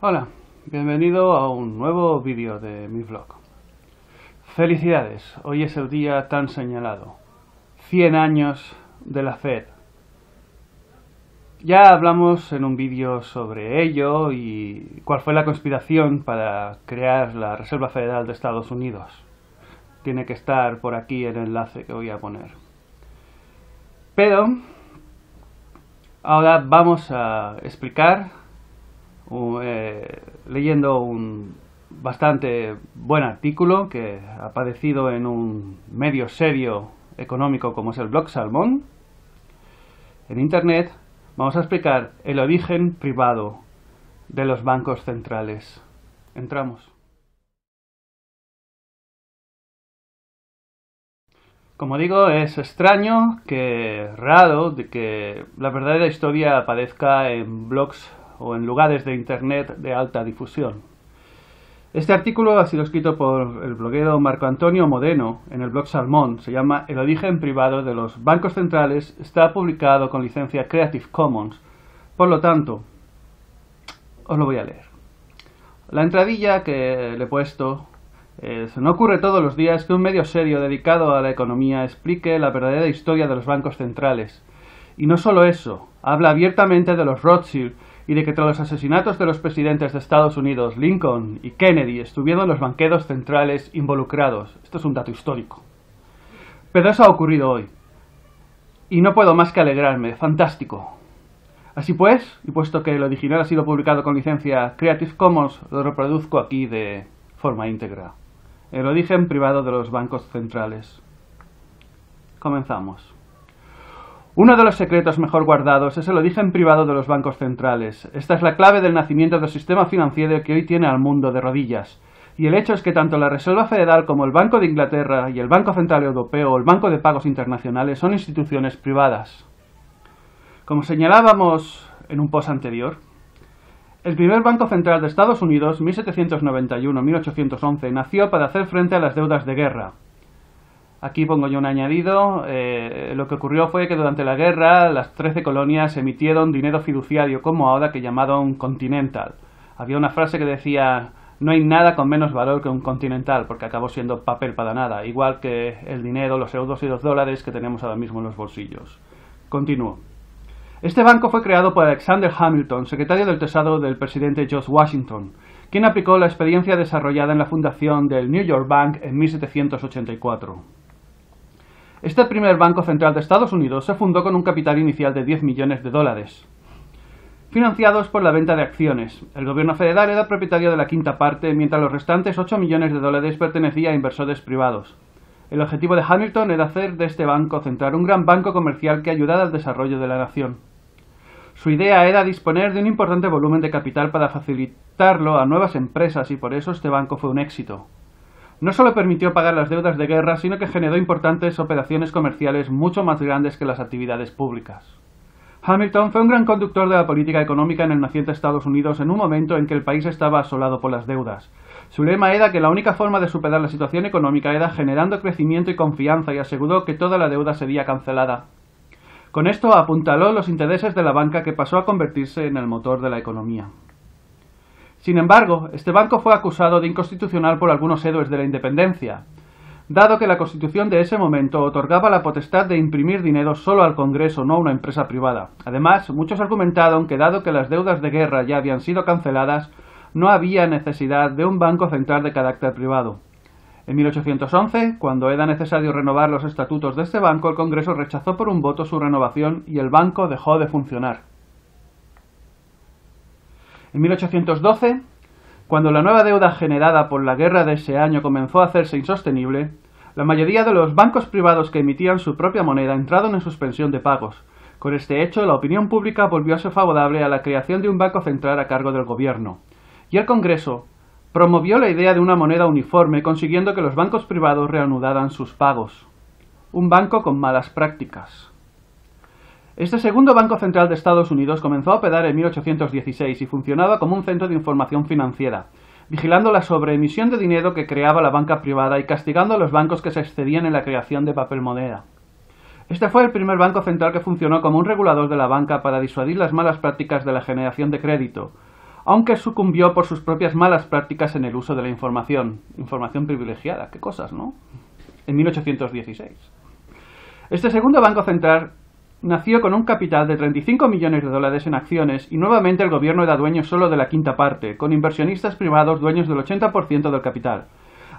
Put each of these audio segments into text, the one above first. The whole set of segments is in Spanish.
Hola, bienvenido a un nuevo vídeo de mi vlog. Felicidades, hoy es el día tan señalado. 100 años de la Fed. Ya hablamos en un vídeo sobre ello y cuál fue la conspiración para crear la Reserva Federal de Estados Unidos. Tiene que estar por aquí el enlace que voy a poner. Pero ahora vamos a explicar leyendo un bastante buen artículo que ha aparecido en un medio serio económico como es el blog Salmón en internet. Vamos a explicar el origen privado de los bancos centrales. Entramos. Como digo, es extraño, raro, de que la verdadera historia aparezca en blogs o en lugares de internet de alta difusión. Este artículo ha sido escrito por el bloguero Marco Antonio Modeno en el blog Salmón. Se llama El origen privado de los bancos centrales. Está publicado con licencia Creative Commons. Por lo tanto, os lo voy a leer. La entradilla que le he puesto es: no ocurre todos los días que un medio serio dedicado a la economía explique la verdadera historia de los bancos centrales. Y no solo eso, habla abiertamente de los Rothschild y de que tras los asesinatos de los presidentes de Estados Unidos, Lincoln y Kennedy, estuvieron los banqueros centrales involucrados. Esto es un dato histórico. Pero eso ha ocurrido hoy. Y no puedo más que alegrarme. Fantástico. Así pues, y puesto que el original ha sido publicado con licencia Creative Commons, lo reproduzco aquí de forma íntegra. El origen privado de los bancos centrales. Comenzamos. Uno de los secretos mejor guardados es el origen privado de los bancos centrales. Esta es la clave del nacimiento del sistema financiero que hoy tiene al mundo de rodillas. Y el hecho es que tanto la Reserva Federal como el Banco de Inglaterra y el Banco Central Europeo o el Banco de Pagos Internacionales son instituciones privadas. Como señalábamos en un post anterior, el primer Banco Central de Estados Unidos, 1791-1811, nació para hacer frente a las deudas de guerra. Aquí pongo yo un añadido. Lo que ocurrió fue que durante la guerra las 13 colonias emitieron dinero fiduciario como ahora, que llamaron Continental. Había una frase que decía: no hay nada con menos valor que un Continental, porque acabó siendo papel para nada, igual que el dinero, los euros y los dólares que tenemos ahora mismo en los bolsillos. Continúo. Este banco fue creado por Alexander Hamilton, secretario del Tesoro del presidente George Washington, quien aplicó la experiencia desarrollada en la fundación del New York Bank en 1784. Este primer Banco Central de Estados Unidos se fundó con un capital inicial de $10 millones, financiados por la venta de acciones. El gobierno federal era propietario de la quinta parte, mientras los restantes $8 millones pertenecían a inversores privados. El objetivo de Hamilton era hacer de este Banco Central un gran banco comercial que ayudara al desarrollo de la nación. Su idea era disponer de un importante volumen de capital para facilitarlo a nuevas empresas, y por eso este banco fue un éxito. No solo permitió pagar las deudas de guerra, sino que generó importantes operaciones comerciales mucho más grandes que las actividades públicas. Hamilton fue un gran conductor de la política económica en el naciente Estados Unidos en un momento en que el país estaba asolado por las deudas. Su lema era que la única forma de superar la situación económica era generando crecimiento y confianza, y aseguró que toda la deuda sería cancelada. Con esto apuntaló los intereses de la banca, que pasó a convertirse en el motor de la economía. Sin embargo, este banco fue acusado de inconstitucional por algunos héroes de la independencia, dado que la Constitución de ese momento otorgaba la potestad de imprimir dinero solo al Congreso, no a una empresa privada. Además, muchos argumentaron que dado que las deudas de guerra ya habían sido canceladas, no había necesidad de un banco central de carácter privado. En 1811, cuando era necesario renovar los estatutos de este banco, el Congreso rechazó por un voto su renovación y el banco dejó de funcionar. En 1812, cuando la nueva deuda generada por la guerra de ese año comenzó a hacerse insostenible, la mayoría de los bancos privados que emitían su propia moneda entraron en suspensión de pagos. Con este hecho, la opinión pública volvió a ser favorable a la creación de un banco central a cargo del gobierno, y el Congreso promovió la idea de una moneda uniforme, consiguiendo que los bancos privados reanudaran sus pagos. Un banco con malas prácticas. Este segundo Banco Central de Estados Unidos comenzó a operar en 1816 y funcionaba como un centro de información financiera, vigilando la sobreemisión de dinero que creaba la banca privada y castigando a los bancos que se excedían en la creación de papel moneda. Este fue el primer banco central que funcionó como un regulador de la banca para disuadir las malas prácticas de la generación de crédito, aunque sucumbió por sus propias malas prácticas en el uso de la información. Información privilegiada, qué cosas, ¿no? En 1816. Este segundo banco central nació con un capital de 35 millones de dólares en acciones y nuevamente el gobierno era dueño solo de la quinta parte, con inversionistas privados dueños del 80% del capital.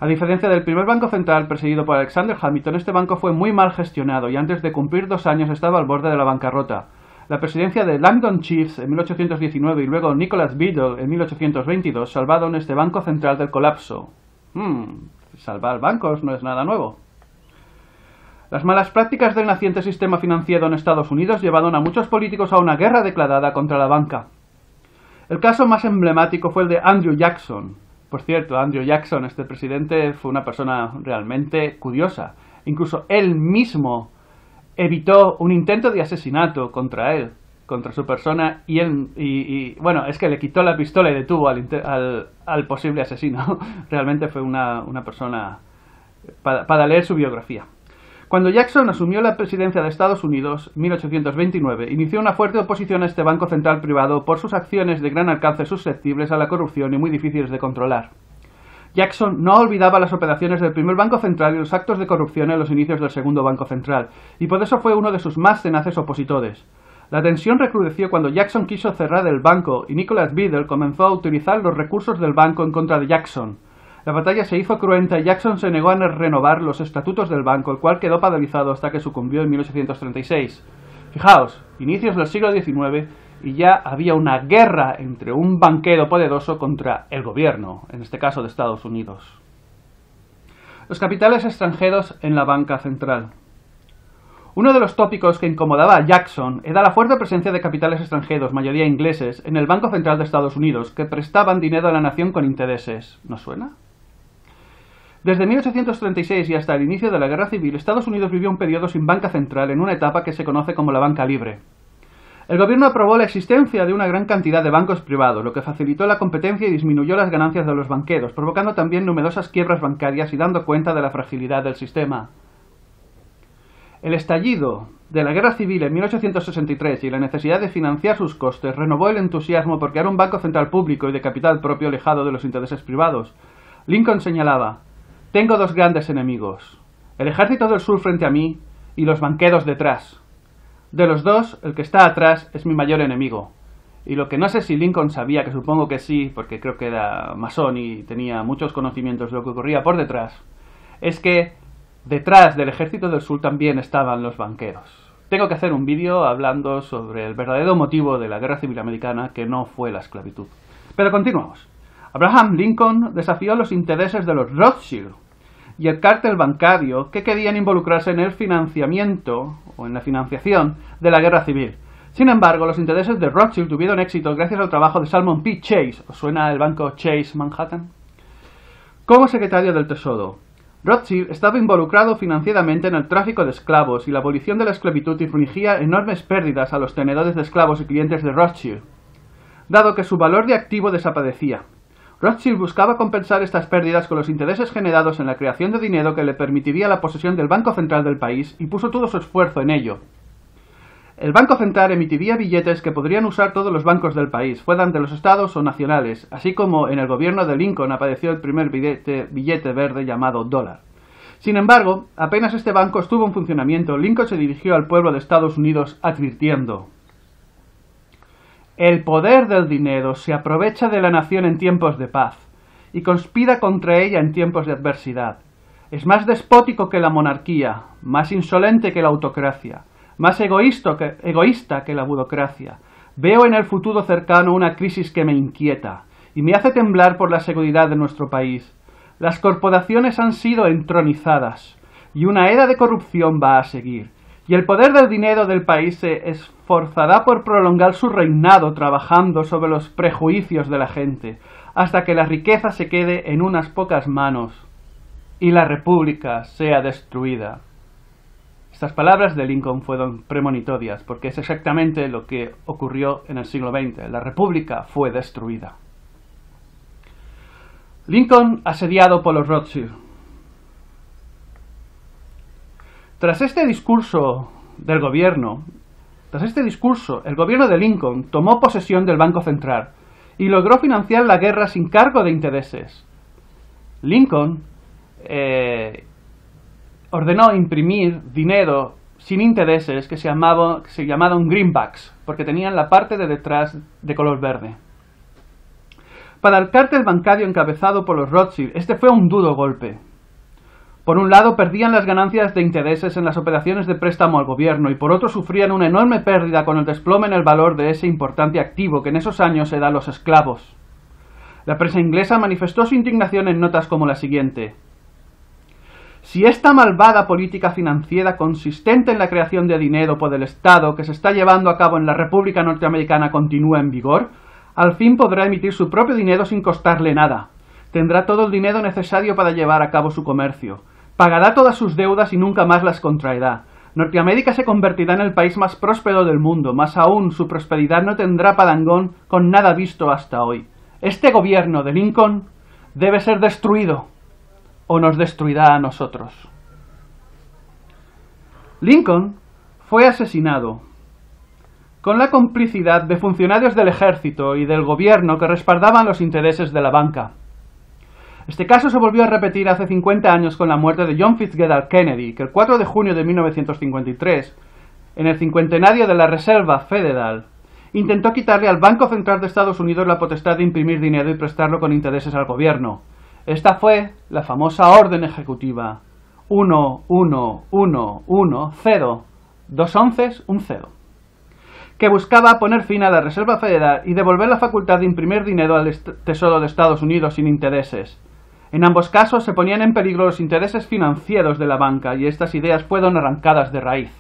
A diferencia del primer banco central presidido por Alexander Hamilton, este banco fue muy mal gestionado y antes de cumplir 2 años estaba al borde de la bancarrota. La presidencia de Langdon Cheves en 1819 y luego Nicholas Biddle en 1822 salvaron este banco central del colapso. Salvar bancos no es nada nuevo. Las malas prácticas del naciente sistema financiero en Estados Unidos llevaron a muchos políticos a una guerra declarada contra la banca. El caso más emblemático fue el de Andrew Jackson. Por cierto, Andrew Jackson, este presidente, fue una persona realmente curiosa. Incluso él mismo evitó un intento de asesinato contra él, contra su persona, y bueno, es que le quitó la pistola y detuvo al posible asesino. Realmente fue una persona para leer su biografía. Cuando Jackson asumió la presidencia de Estados Unidos, en 1829, inició una fuerte oposición a este banco central privado por sus acciones de gran alcance susceptibles a la corrupción y muy difíciles de controlar. Jackson no olvidaba las operaciones del primer banco central y los actos de corrupción en los inicios del segundo banco central, y por eso fue uno de sus más tenaces opositores. La tensión recrudeció cuando Jackson quiso cerrar el banco y Nicholas Biddle comenzó a utilizar los recursos del banco en contra de Jackson. La batalla se hizo cruenta y Jackson se negó a renovar los estatutos del banco, el cual quedó paralizado hasta que sucumbió en 1836. Fijaos, inicios del siglo XIX y ya había una guerra entre un banquero poderoso contra el gobierno, en este caso de Estados Unidos. Los capitales extranjeros en la banca central. Uno de los tópicos que incomodaba a Jackson era la fuerte presencia de capitales extranjeros, mayoría ingleses, en el Banco Central de Estados Unidos, que prestaban dinero a la nación con intereses. ¿No suena? Desde 1836 y hasta el inicio de la Guerra Civil, Estados Unidos vivió un periodo sin banca central en una etapa que se conoce como la banca libre. El gobierno aprobó la existencia de una gran cantidad de bancos privados, lo que facilitó la competencia y disminuyó las ganancias de los banqueros, provocando también numerosas quiebras bancarias y dando cuenta de la fragilidad del sistema. El estallido de la Guerra Civil en 1863 y la necesidad de financiar sus costes renovó el entusiasmo por crear un banco central público y de capital propio alejado de los intereses privados. Lincoln señalaba: «Tengo 2 grandes enemigos, el ejército del sur frente a mí y los banqueros detrás. De los dos, el que está atrás es mi mayor enemigo». Y lo que no sé si Lincoln sabía, que supongo que sí, porque creo que era masón y tenía muchos conocimientos de lo que ocurría por detrás, es que detrás del ejército del sur también estaban los banqueros. Tengo que hacer un vídeo hablando sobre el verdadero motivo de la Guerra Civil Americana, que no fue la esclavitud. Pero continuamos. Abraham Lincoln desafió los intereses de los Rothschild y el cártel bancario que querían involucrarse en el financiamiento o en la financiación de la Guerra Civil. Sin embargo, los intereses de Rothschild tuvieron éxito gracias al trabajo de Salmon P. Chase. ¿Os suena el banco Chase Manhattan? Como secretario del Tesoro, Rothschild estaba involucrado financieramente en el tráfico de esclavos y la abolición de la esclavitud infligía enormes pérdidas a los tenedores de esclavos y clientes de Rothschild, dado que su valor de activo desaparecía. Rothschild buscaba compensar estas pérdidas con los intereses generados en la creación de dinero que le permitiría la posesión del Banco Central del país y puso todo su esfuerzo en ello. El Banco Central emitiría billetes que podrían usar todos los bancos del país, fueran de los estados o nacionales, así como en el gobierno de Lincoln apareció el primer billete verde llamado dólar. Sin embargo, apenas este banco estuvo en funcionamiento, Lincoln se dirigió al pueblo de Estados Unidos advirtiendo: «El poder del dinero se aprovecha de la nación en tiempos de paz y conspira contra ella en tiempos de adversidad. Es más despótico que la monarquía, más insolente que la autocracia, más egoísta que la burocracia. Veo en el futuro cercano una crisis que me inquieta y me hace temblar por la seguridad de nuestro país. Las corporaciones han sido entronizadas y una era de corrupción va a seguir. Y el poder del dinero del país se esforzará por prolongar su reinado trabajando sobre los prejuicios de la gente, hasta que la riqueza se quede en unas pocas manos y la república sea destruida». Estas palabras de Lincoln fueron premonitorias, porque es exactamente lo que ocurrió en el siglo XX. La república fue destruida. Lincoln asediado por los Rothschild. Tras este discurso, el gobierno de Lincoln tomó posesión del Banco Central y logró financiar la guerra sin cargo de intereses. Lincoln ordenó imprimir dinero sin intereses que se llamaban greenbacks, porque tenían la parte de detrás de color verde. Para el cártel bancario encabezado por los Rothschild, este fue un duro golpe. Por un lado, perdían las ganancias de intereses en las operaciones de préstamo al gobierno y por otro sufrían una enorme pérdida con el desplome en el valor de ese importante activo que en esos años era los esclavos. La prensa inglesa manifestó su indignación en notas como la siguiente: si esta malvada política financiera consistente en la creación de dinero por el Estado que se está llevando a cabo en la República Norteamericana continúa en vigor, al fin podrá emitir su propio dinero sin costarle nada. Tendrá todo el dinero necesario para llevar a cabo su comercio. Pagará todas sus deudas y nunca más las contraerá. Norteamérica se convertirá en el país más próspero del mundo, más aún su prosperidad no tendrá parangón con nada visto hasta hoy. Este gobierno de Lincoln debe ser destruido o nos destruirá a nosotros. Lincoln fue asesinado con la complicidad de funcionarios del ejército y del gobierno que respaldaban los intereses de la banca. Este caso se volvió a repetir hace 50 años con la muerte de John Fitzgerald Kennedy, que el 4 de junio de 1953, en el cincuentenario de la Reserva Federal, intentó quitarle al Banco Central de Estados Unidos la potestad de imprimir dinero y prestarlo con intereses al gobierno. Esta fue la famosa orden ejecutiva 1110, 2 onces, un 0, que buscaba poner fin a la Reserva Federal y devolver la facultad de imprimir dinero al Tesoro de Estados Unidos sin intereses. En ambos casos se ponían en peligro los intereses financieros de la banca y estas ideas fueron arrancadas de raíz.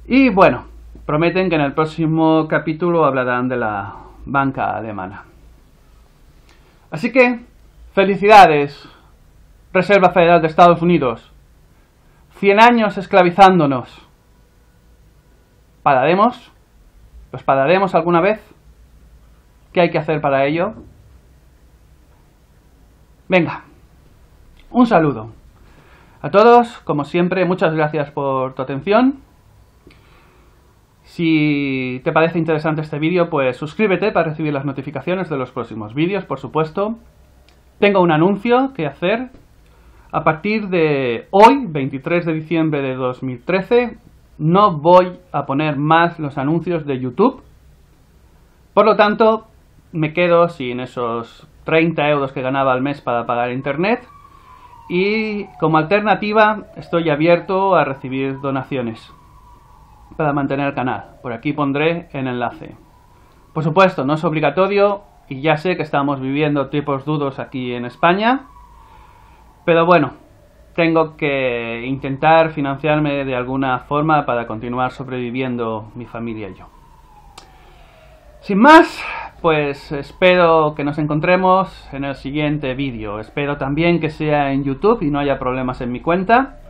Y bueno, prometen que en el próximo capítulo hablarán de la banca alemana. Así que, felicidades, Reserva Federal de Estados Unidos. 100 años esclavizándonos. ¿Pararemos? ¿Los pararemos alguna vez? ¿Qué hay que hacer para ello? Venga, un saludo. A todos, como siempre, muchas gracias por tu atención. Si te parece interesante este vídeo, pues suscríbete para recibir las notificaciones de los próximos vídeos, por supuesto. Tengo un anuncio que hacer. A partir de hoy, 23 de diciembre de 2013, no voy a poner más los anuncios de YouTube. Por lo tanto, me quedo sin esos 30 euros que ganaba al mes para pagar internet. Y como alternativa, estoy abierto a recibir donaciones para mantener el canal. Por aquí pondré el enlace. Por supuesto, no es obligatorio y ya sé que estamos viviendo tiempos duros aquí en España, pero bueno, tengo que intentar financiarme de alguna forma para continuar sobreviviendo mi familia y yo. Sin más, pues espero que nos encontremos en el siguiente vídeo. Espero también que sea en YouTube y no haya problemas en mi cuenta.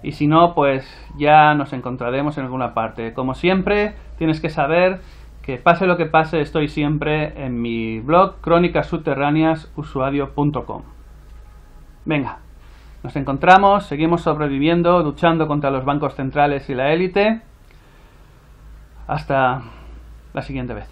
Y si no, pues ya nos encontraremos en alguna parte. Como siempre, tienes que saber que pase lo que pase, estoy siempre en mi blog crónicassubterráneasusuario.com. Venga, nos encontramos, seguimos sobreviviendo, luchando contra los bancos centrales y la élite. Hasta la siguiente vez.